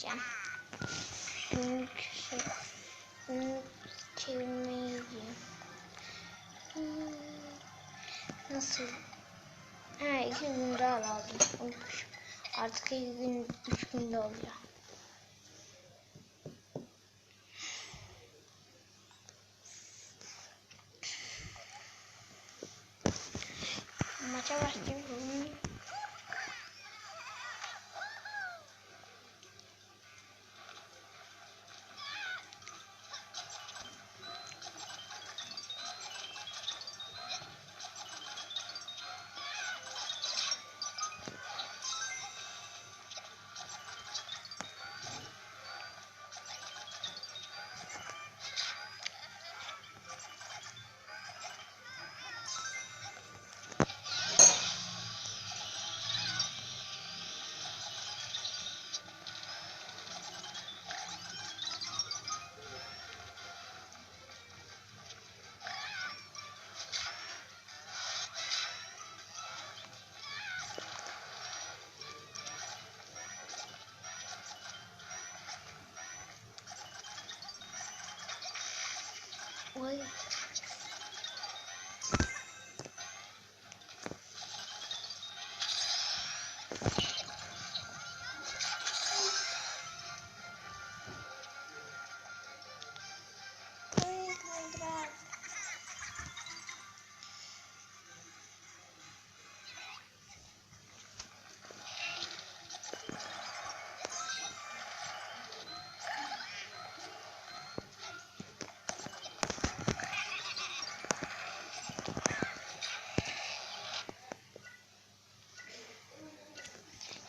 göstereceğim. Günlük çevirmeyi nasıl? 2 gün daha lazım. Unutmuşum. Artık 2 gün 3 günde oluyor. Maça başlayalım. Oy.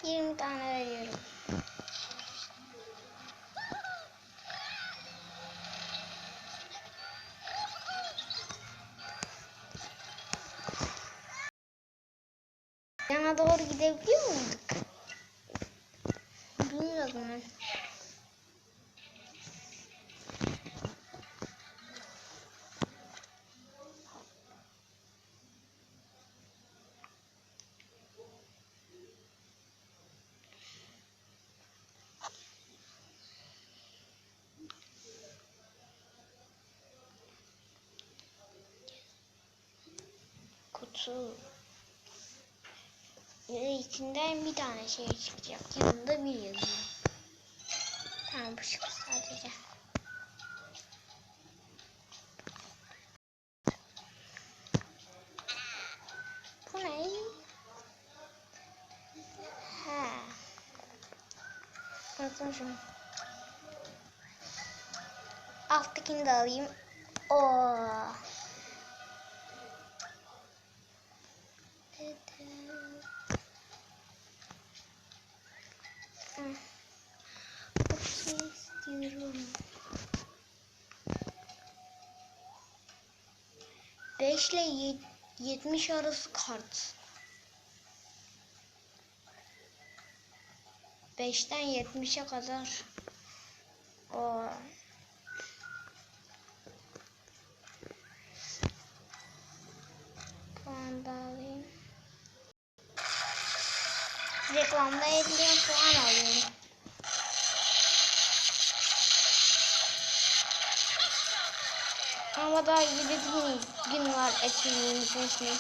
Yirmi tane veriyorum. Yana doğru gidebiliyor muyduk? Bilmiyordum ben. Kutu. İçinden bir tane şey çıkacak. Yanında bir yazıyor. Tamam, bu çıktı sadece. Bu ne? Unutmuşum. Alttakini de alayım. Oo. İstiyorum. 5 ile 70 arası kart. 5'ten 70'e kadar. O. Puan da alayım. Reklamda 50 puan alıyorum. Ama daha 7 gün var etkinliğimizin için.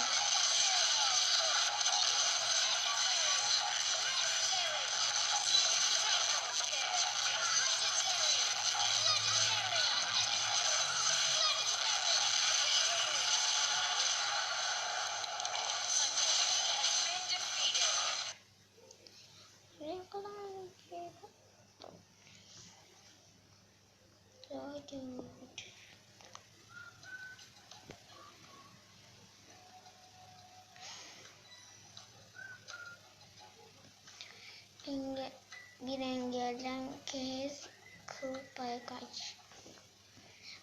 Bir engelden kes kıl payı kaç.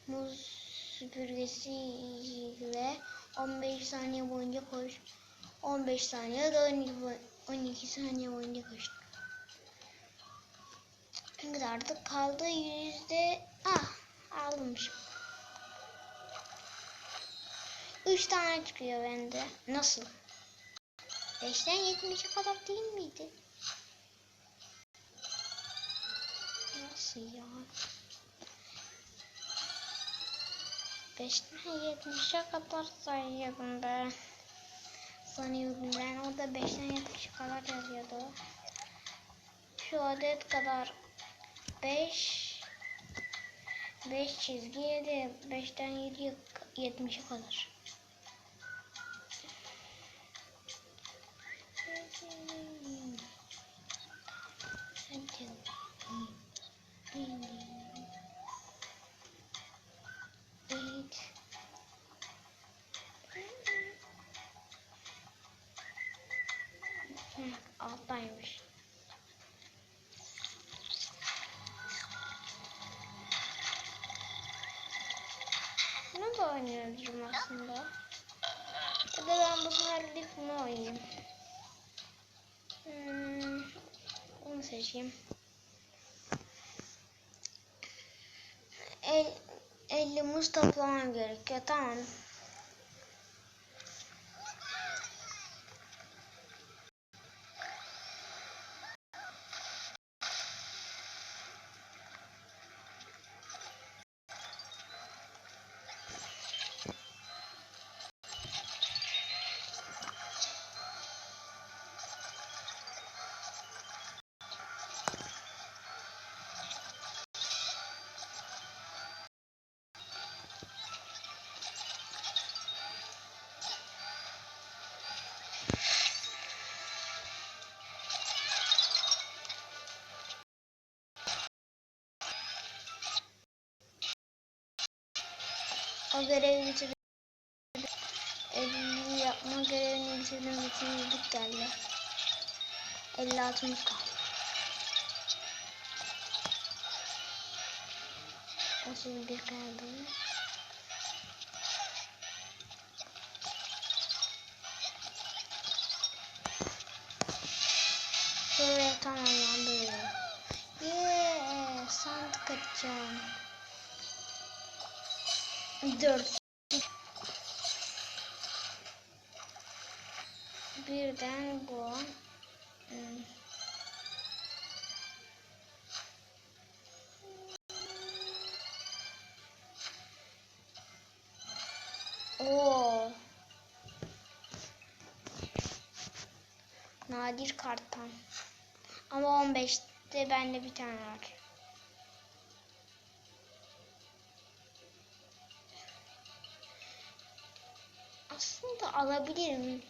Muz süpürgesiyle 15 saniye boyunca koş. 15 saniye da 12 saniye boyunca koş. Ne kadardı? Kaldı yüzde... almışım. 3 tane çıkıyor bende. Nasıl? 5'ten 70'e kadar değil miydi? Nasıl ya? 5'ten 70'e kadar sayıyorum ben. Sanıyorum ben. O da 5'ten 70'e kadar yazıyordu. Şu adet kadar 5 çizgi 7. 5'ten 7'ye 70'e kadar. Alttaymış. Bunu da oynayabilirim aslında. Ya da ben bu sefer bir bunu oynayayım. Bunu seçeyim. 50 muz toplamam gerekiyor. Tamam. O görevi bitirdim. 50 yapma görevini bitirdim. Bitirdik geldi. 56'mız kaldı. Nasıl bir kaldı? Şuraya tamamlandı. Sandık açacağım. 4. Birden bu. Oo. Nadir karttan. Ama 15'te bende bir tane var. Aslında alabilirim.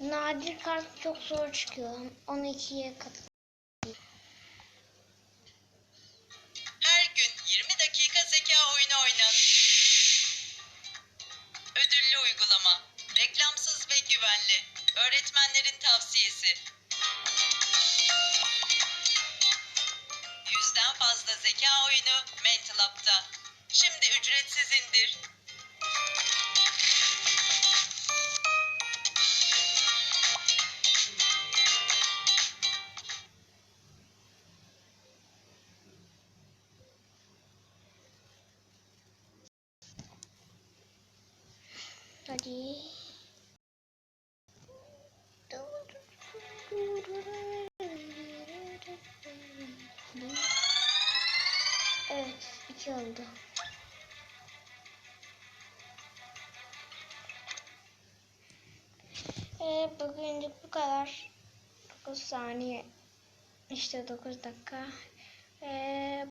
Nadir kart çok zor çıkıyor. 12'ye kat. Her gün 20 dakika zeka oyunu oyna. Ödüllü uygulama. Reklamsız ve güvenli. Öğretmenlerin tavsiyesi. 100'den fazla zeka oyunu Mental App'ta. Şimdi ücretsiz indir. Hadi. Evet, 2 oldu. Bugünlük bu kadar. 9 saniye. İşte 9 dakika.